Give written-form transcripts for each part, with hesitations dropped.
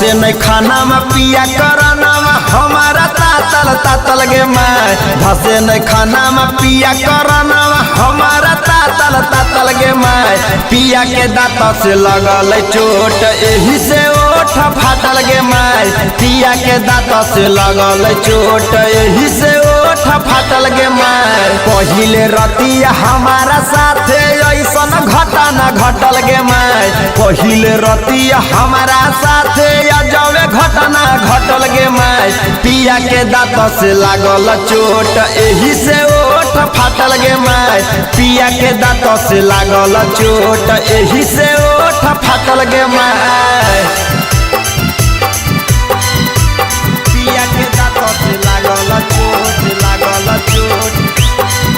धसे नहीं खाना में पिया कराना में हमारा तातल तातल गे माय। धसे नहीं खाना में पिया कराना में हमारा तातल तातल गे माय। पिया के दांत से लगल चोट एही से ओठ फाटल गे माय। पिया के दांत से लगल चोट एही से ओठ फाटल गे माय। पहिले रतिया हमारा साथे ऐसन घटना घटल गे माय। पहिले रतिया हमारा साथे अजबे घटना घटल गे माय। पिया के दांत से लागल चोट एही से ओठ फाटल गे माय। पिया के दांत से लागल चोट एही से ओठ फाटल गे माय। पिया के दांत से लागल चोट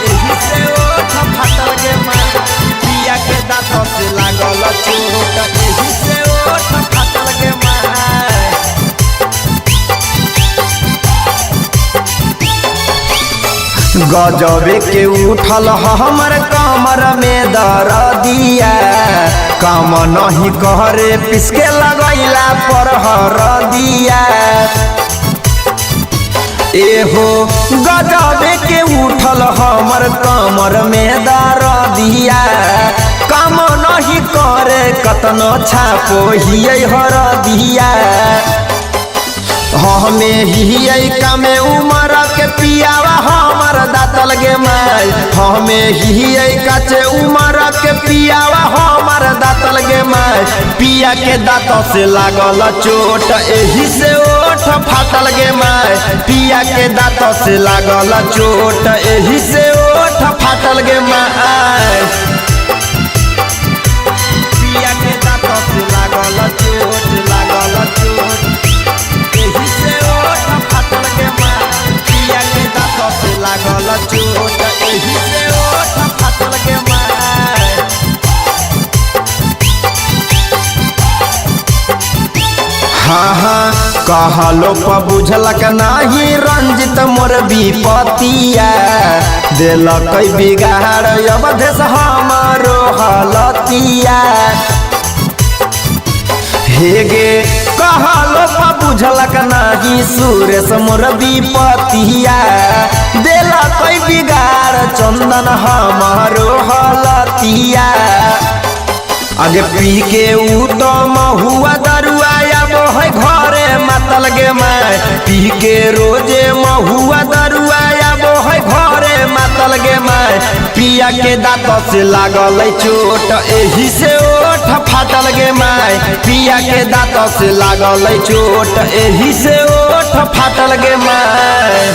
एही से ओठ फाटल गे माय। पिया के दांत से लागल चोट एही से ओठ फाटल गे माय। गजबे के उठल हमर कमर में दर्दिया। काम नहीं करे पिसके लगैला पर हरदिया। एहो गजबे के उठल हमर कमर में दर्दिया। काम नहीं करे कतनो छापो हियै हरदिया। हमें ही कमे उमर के पियावा हमर दातल गे माय। हमें ही कचे उमर के पियावा हमर दातल गे माय। पिया के दांत से लागल चोट एही से ओठ फाटल गे माय। पिया के दांत से लागल चोट एही से ओठ फाटल गे माय। पिया के दांत से लागल चोट एही से ओठ फाटल गे माय। पिया के दांत से लागल चोट एही से ओठ फाटल गे माय। हाँ कहलो पर बुझलक नाही रंजित मोर विपतिया। दिलक बिगाड़ अवधेश हमारो हालतिया। हेगे कहलो पर बुझलक नाही सुरेश मोर विपतिया। दिलक बिगाड़ चंदन हमारो हालतिया। आगे पी के ऊ तो महुआ दरुआ आबो है घरे मतल गे माय। पी के रोजे महुआ दरुआ आबो है घरे मतल गे माय। पिया के दांत से लागल चोट एही से ओठ फाटल गे माय। पिया के दांत से लागल चोट एही से ओठ फाटल गे माय।